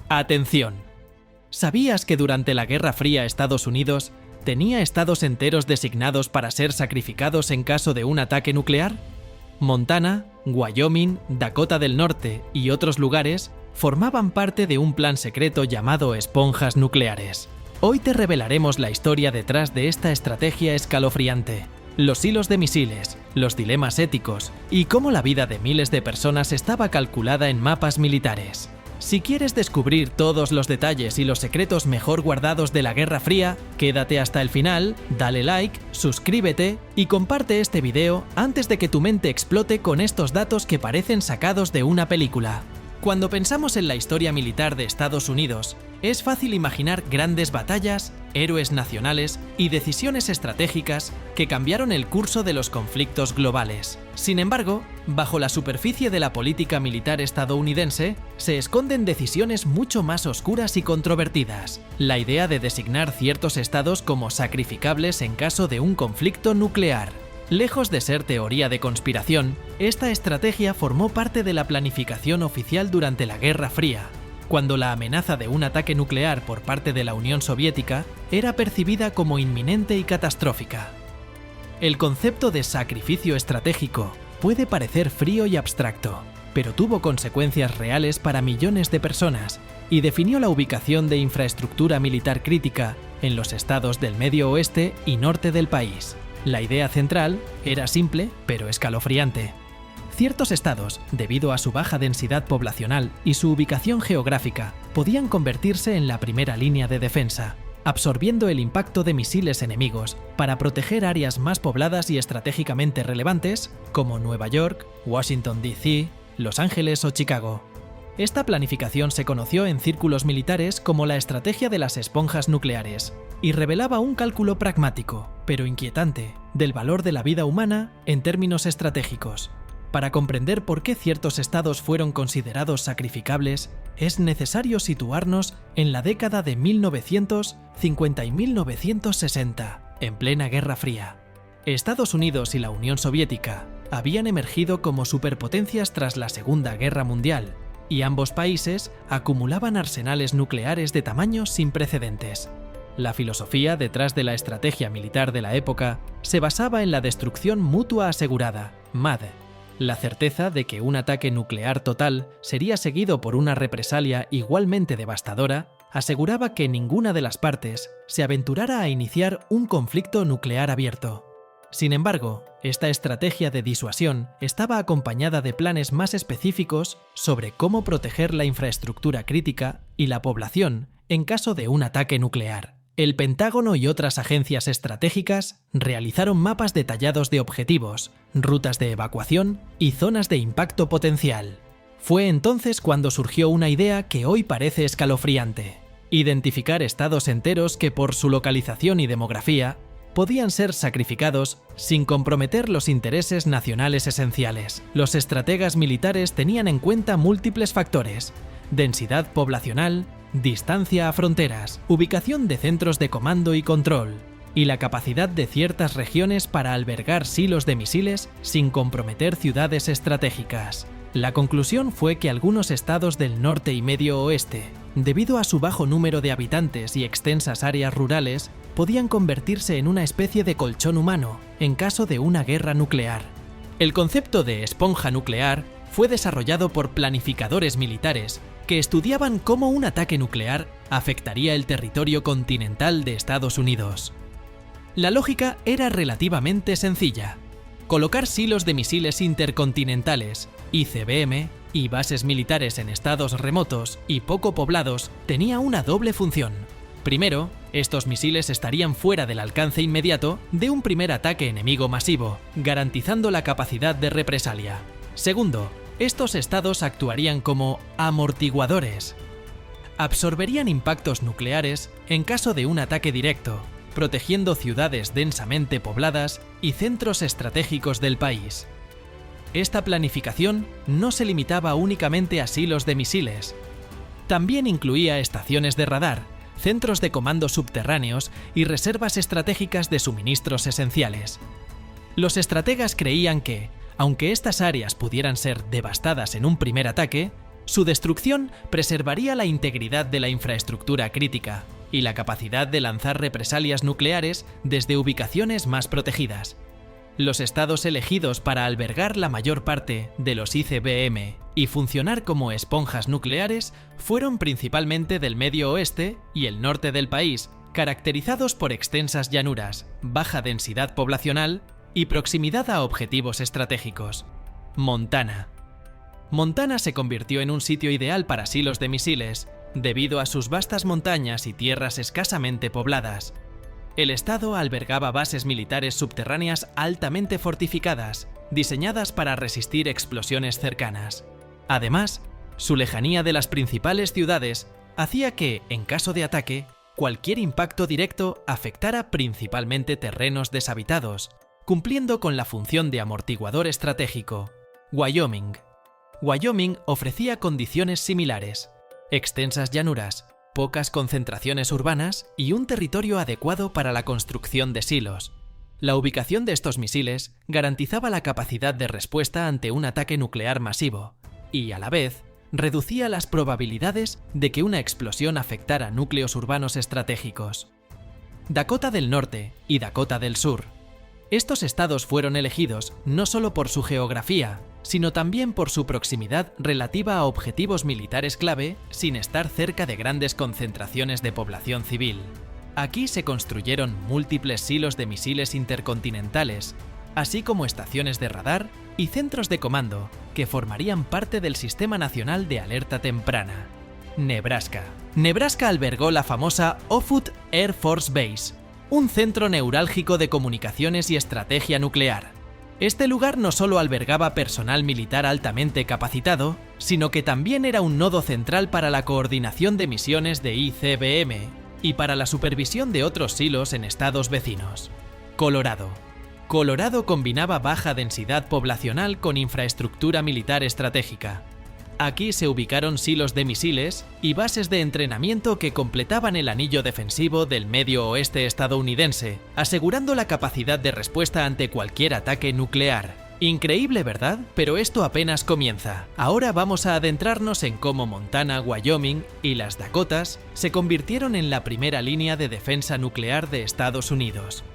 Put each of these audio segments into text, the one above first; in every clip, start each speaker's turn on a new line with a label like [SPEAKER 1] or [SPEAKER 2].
[SPEAKER 1] Atención. ¿Sabías que durante la Guerra Fría Estados Unidos tenía estados enteros designados para ser sacrificados en caso de un ataque nuclear? Montana, Wyoming, Dakota del Norte y otros lugares formaban parte de un plan secreto llamado esponjas nucleares. Hoy te revelaremos la historia detrás de esta estrategia escalofriante, los hilos de misiles, los dilemas éticos y cómo la vida de miles de personas estaba calculada en mapas militares. Si quieres descubrir todos los detalles y los secretos mejor guardados de la Guerra Fría, quédate hasta el final, dale like, suscríbete y comparte este video antes de que tu mente explote con estos datos que parecen sacados de una película. Cuando pensamos en la historia militar de Estados Unidos, es fácil imaginar grandes batallas, héroes nacionales y decisiones estratégicas que cambiaron el curso de los conflictos globales. Sin embargo, bajo la superficie de la política militar estadounidense, se esconden decisiones mucho más oscuras y controvertidas. La idea de designar ciertos estados como sacrificables en caso de un conflicto nuclear. Lejos de ser teoría de conspiración, esta estrategia formó parte de la planificación oficial durante la Guerra Fría, cuando la amenaza de un ataque nuclear por parte de la Unión Soviética era percibida como inminente y catastrófica. El concepto de sacrificio estratégico puede parecer frío y abstracto, pero tuvo consecuencias reales para millones de personas y definió la ubicación de infraestructura militar crítica en los estados del Medio Oeste y norte del país. La idea central era simple, pero escalofriante. Ciertos estados, debido a su baja densidad poblacional y su ubicación geográfica, podían convertirse en la primera línea de defensa, absorbiendo el impacto de misiles enemigos para proteger áreas más pobladas y estratégicamente relevantes, como Nueva York, Washington D.C., Los Ángeles o Chicago. Esta planificación se conoció en círculos militares como la estrategia de las esponjas nucleares y revelaba un cálculo pragmático, pero inquietante, del valor de la vida humana en términos estratégicos. Para comprender por qué ciertos estados fueron considerados sacrificables, es necesario situarnos en la década de 1950 y 1960, en plena Guerra Fría. Estados Unidos y la Unión Soviética habían emergido como superpotencias tras la Segunda Guerra Mundial, y ambos países acumulaban arsenales nucleares de tamaños sin precedentes. La filosofía detrás de la estrategia militar de la época se basaba en la destrucción mutua asegurada, MAD, la certeza de que un ataque nuclear total sería seguido por una represalia igualmente devastadora, aseguraba que ninguna de las partes se aventurara a iniciar un conflicto nuclear abierto. Sin embargo, esta estrategia de disuasión estaba acompañada de planes más específicos sobre cómo proteger la infraestructura crítica y la población en caso de un ataque nuclear. El Pentágono y otras agencias estratégicas realizaron mapas detallados de objetivos, rutas de evacuación y zonas de impacto potencial. Fue entonces cuando surgió una idea que hoy parece escalofriante: identificar estados enteros que por su localización y demografía podían ser sacrificados sin comprometer los intereses nacionales esenciales. Los estrategas militares tenían en cuenta múltiples factores: densidad poblacional, distancia a fronteras, ubicación de centros de comando y control, y la capacidad de ciertas regiones para albergar silos de misiles sin comprometer ciudades estratégicas. La conclusión fue que algunos estados del norte y medio oeste, debido a su bajo número de habitantes y extensas áreas rurales, podían convertirse en una especie de colchón humano en caso de una guerra nuclear. El concepto de esponja nuclear fue desarrollado por planificadores militares que estudiaban cómo un ataque nuclear afectaría el territorio continental de Estados Unidos. La lógica era relativamente sencilla: colocar silos de misiles intercontinentales, ICBM, y bases militares en estados remotos y poco poblados tenía una doble función. Primero, estos misiles estarían fuera del alcance inmediato de un primer ataque enemigo masivo, garantizando la capacidad de represalia. Segundo, estos estados actuarían como amortiguadores. Absorberían impactos nucleares en caso de un ataque directo, protegiendo ciudades densamente pobladas y centros estratégicos del país. Esta planificación no se limitaba únicamente a silos de misiles. También incluía estaciones de radar, centros de comando subterráneos y reservas estratégicas de suministros esenciales. Los estrategas creían que, aunque estas áreas pudieran ser devastadas en un primer ataque, Su destrucción preservaría la integridad de la infraestructura crítica y la capacidad de lanzar represalias nucleares desde ubicaciones más protegidas. Los estados elegidos para albergar la mayor parte de los ICBM y funcionar como esponjas nucleares fueron principalmente del Medio Oeste y el norte del país, caracterizados por extensas llanuras, baja densidad poblacional y proximidad a objetivos estratégicos. Montana. Montana se convirtió en un sitio ideal para silos de misiles, debido a sus vastas montañas y tierras escasamente pobladas. El estado albergaba bases militares subterráneas altamente fortificadas, diseñadas para resistir explosiones cercanas. Además, su lejanía de las principales ciudades hacía que, en caso de ataque, cualquier impacto directo afectara principalmente terrenos deshabitados, cumpliendo con la función de amortiguador estratégico. Wyoming. Wyoming ofrecía condiciones similares: extensas llanuras, pocas concentraciones urbanas y un territorio adecuado para la construcción de silos. La ubicación de estos misiles garantizaba la capacidad de respuesta ante un ataque nuclear masivo y, a la vez, reducía las probabilidades de que una explosión afectara núcleos urbanos estratégicos. Dakota del Norte y Dakota del Sur. Estos estados fueron elegidos no solo por su geografía, sino también por su proximidad relativa a objetivos militares clave sin estar cerca de grandes concentraciones de población civil. Aquí se construyeron múltiples silos de misiles intercontinentales, así como estaciones de radar y centros de comando que formarían parte del Sistema Nacional de Alerta Temprana. Nebraska. Nebraska albergó la famosa Offutt Air Force Base, un centro neurálgico de comunicaciones y estrategia nuclear. Este lugar no solo albergaba personal militar altamente capacitado, sino que también era un nodo central para la coordinación de misiones de ICBM y para la supervisión de otros silos en estados vecinos. Colorado. Colorado combinaba baja densidad poblacional con infraestructura militar estratégica. Aquí se ubicaron silos de misiles y bases de entrenamiento que completaban el anillo defensivo del Medio Oeste estadounidense, asegurando la capacidad de respuesta ante cualquier ataque nuclear. Increíble, ¿verdad? Pero esto apenas comienza. Ahora vamos a adentrarnos en cómo Montana, Wyoming y las Dakotas se convirtieron en la primera línea de defensa nuclear de Estados Unidos.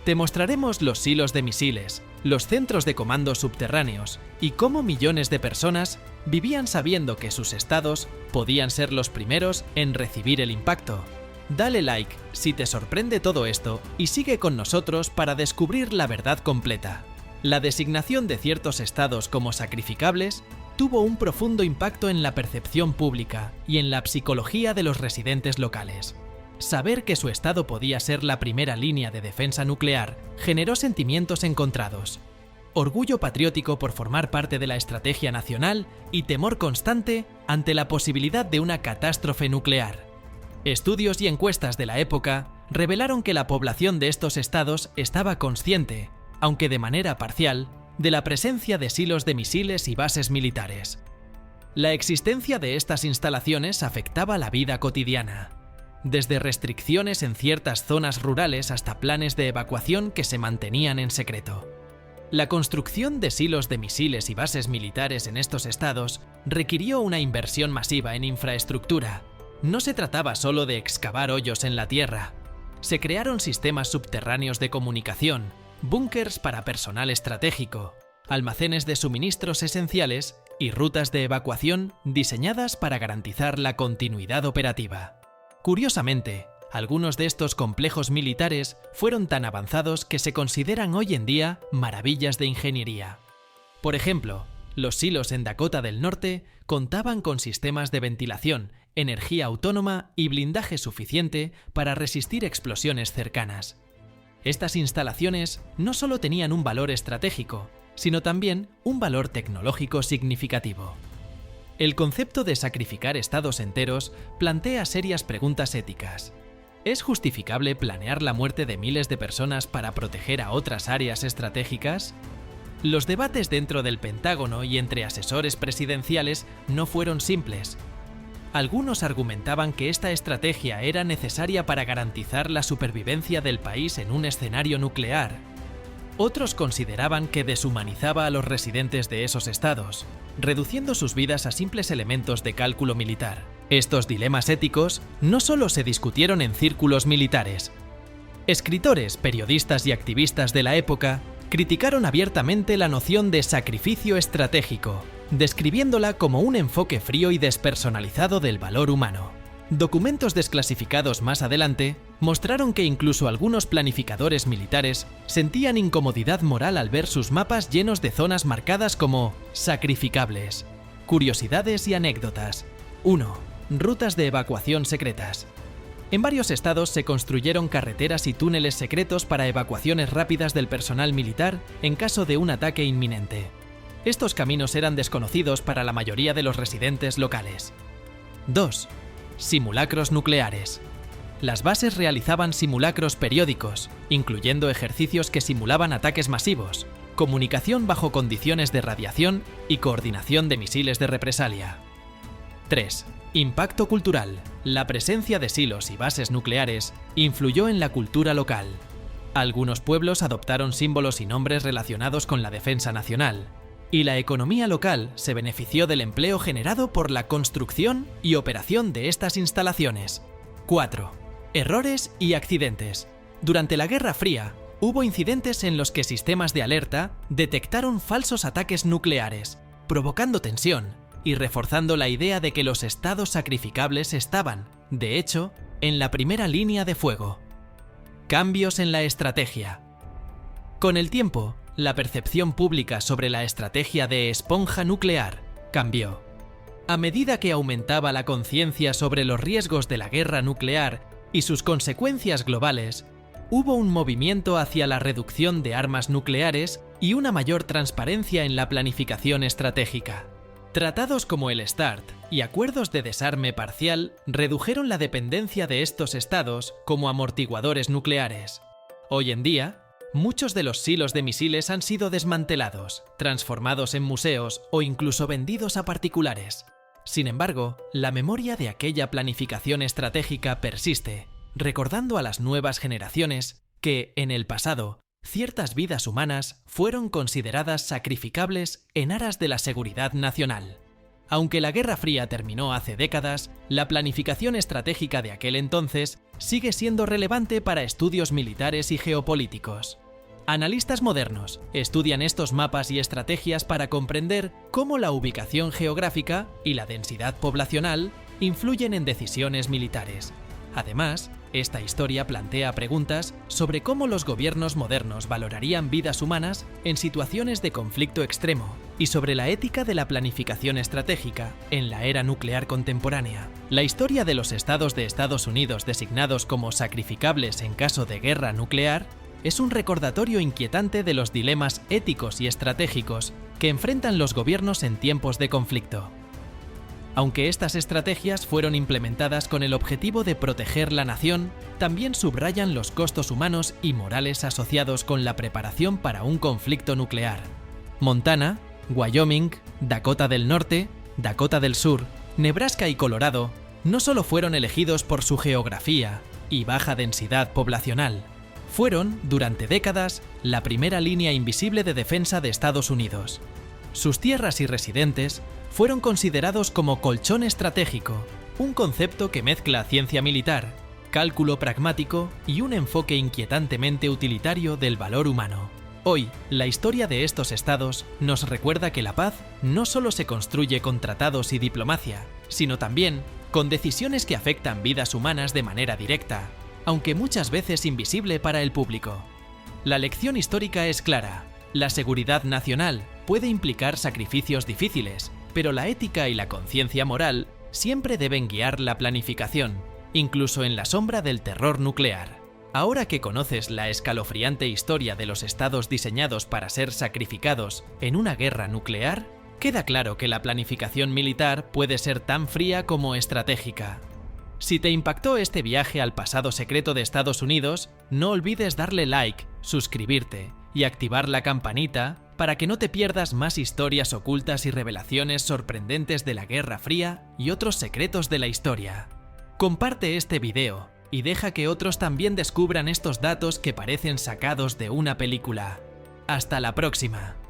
[SPEAKER 1] Te mostraremos los silos de misiles, los centros de comando subterráneos y cómo millones de personas vivían sabiendo que sus estados podían ser los primeros en recibir el impacto. Dale like si te sorprende todo esto y sigue con nosotros para descubrir la verdad completa. La designación de ciertos estados como sacrificables tuvo un profundo impacto en la percepción pública y en la psicología de los residentes locales. Saber que su estado podía ser la primera línea de defensa nuclear generó sentimientos encontrados: orgullo patriótico por formar parte de la estrategia nacional y temor constante ante la posibilidad de una catástrofe nuclear. Estudios y encuestas de la época revelaron que la población de estos estados estaba consciente, aunque de manera parcial, de la presencia de silos de misiles y bases militares. La existencia de estas instalaciones afectaba la vida cotidiana, desde restricciones en ciertas zonas rurales hasta planes de evacuación que se mantenían en secreto. La construcción de silos de misiles y bases militares en estos estados requirió una inversión masiva en infraestructura. No se trataba solo de excavar hoyos en la tierra. Se crearon sistemas subterráneos de comunicación, búnkers para personal estratégico, almacenes de suministros esenciales y rutas de evacuación diseñadas para garantizar la continuidad operativa. Curiosamente, algunos de estos complejos militares fueron tan avanzados que se consideran hoy en día maravillas de ingeniería. Por ejemplo, los silos en Dakota del Norte contaban con sistemas de ventilación, energía autónoma y blindaje suficiente para resistir explosiones cercanas. Estas instalaciones no solo tenían un valor estratégico, sino también un valor tecnológico significativo. El concepto de sacrificar estados enteros plantea serias preguntas éticas. ¿Es justificable planear la muerte de miles de personas para proteger a otras áreas estratégicas? Los debates dentro del Pentágono y entre asesores presidenciales no fueron simples. Algunos argumentaban que esta estrategia era necesaria para garantizar la supervivencia del país en un escenario nuclear. Otros consideraban que deshumanizaba a los residentes de esos estados, reduciendo sus vidas a simples elementos de cálculo militar. Estos dilemas éticos no solo se discutieron en círculos militares. Escritores, periodistas y activistas de la época criticaron abiertamente la noción de sacrificio estratégico, describiéndola como un enfoque frío y despersonalizado del valor humano. Documentos desclasificados más adelante mostraron que incluso algunos planificadores militares sentían incomodidad moral al ver sus mapas llenos de zonas marcadas como sacrificables. Curiosidades y anécdotas. 1. Rutas de evacuación secretas. En varios estados se construyeron carreteras y túneles secretos para evacuaciones rápidas del personal militar en caso de un ataque inminente. Estos caminos eran desconocidos para la mayoría de los residentes locales. 2. Simulacros nucleares. Las bases realizaban simulacros periódicos, incluyendo ejercicios que simulaban ataques masivos, comunicación bajo condiciones de radiación y coordinación de misiles de represalia. 3. Impacto cultural. La presencia de silos y bases nucleares influyó en la cultura local. Algunos pueblos adoptaron símbolos y nombres relacionados con la defensa nacional, y la economía local se benefició del empleo generado por la construcción y operación de estas instalaciones. 4. Errores y accidentes. Durante la Guerra Fría, hubo incidentes en los que sistemas de alerta detectaron falsos ataques nucleares, provocando tensión y reforzando la idea de que los estados sacrificables estaban, de hecho, en la primera línea de fuego. Cambios en la estrategia. Con el tiempo, la percepción pública sobre la estrategia de esponja nuclear cambió. A medida que aumentaba la conciencia sobre los riesgos de la guerra nuclear y sus consecuencias globales, hubo un movimiento hacia la reducción de armas nucleares y una mayor transparencia en la planificación estratégica. Tratados como el START y acuerdos de desarme parcial redujeron la dependencia de estos estados como amortiguadores nucleares. Hoy en día, muchos de los silos de misiles han sido desmantelados, transformados en museos o incluso vendidos a particulares. Sin embargo, la memoria de aquella planificación estratégica persiste, recordando a las nuevas generaciones que, en el pasado, ciertas vidas humanas fueron consideradas sacrificables en aras de la seguridad nacional. Aunque la Guerra Fría terminó hace décadas, la planificación estratégica de aquel entonces sigue siendo relevante para estudios militares y geopolíticos. Analistas modernos estudian estos mapas y estrategias para comprender cómo la ubicación geográfica y la densidad poblacional influyen en decisiones militares. Además, esta historia plantea preguntas sobre cómo los gobiernos modernos valorarían vidas humanas en situaciones de conflicto extremo y sobre la ética de la planificación estratégica en la era nuclear contemporánea. La historia de los estados de Estados Unidos designados como sacrificables en caso de guerra nuclear es un recordatorio inquietante de los dilemas éticos y estratégicos que enfrentan los gobiernos en tiempos de conflicto. Aunque estas estrategias fueron implementadas con el objetivo de proteger la nación, también subrayan los costos humanos y morales asociados con la preparación para un conflicto nuclear. Montana, Wyoming, Dakota del Norte, Dakota del Sur, Nebraska y Colorado no solo fueron elegidos por su geografía y baja densidad poblacional, fueron, durante décadas, la primera línea invisible de defensa de Estados Unidos. Sus tierras y residentes fueron considerados como colchón estratégico, un concepto que mezcla ciencia militar, cálculo pragmático y un enfoque inquietantemente utilitario del valor humano. Hoy, la historia de estos estados nos recuerda que la paz no solo se construye con tratados y diplomacia, sino también con decisiones que afectan vidas humanas de manera directa, aunque muchas veces invisible para el público. La lección histórica es clara: la seguridad nacional puede implicar sacrificios difíciles, pero la ética y la conciencia moral siempre deben guiar la planificación, incluso en la sombra del terror nuclear. Ahora que conoces la escalofriante historia de los estados diseñados para ser sacrificados en una guerra nuclear, queda claro que la planificación militar puede ser tan fría como estratégica. Si te impactó este viaje al pasado secreto de Estados Unidos, no olvides darle like, suscribirte y activar la campanita para que no te pierdas más historias ocultas y revelaciones sorprendentes de la Guerra Fría y otros secretos de la historia. Comparte este video y deja que otros también descubran estos datos que parecen sacados de una película. Hasta la próxima.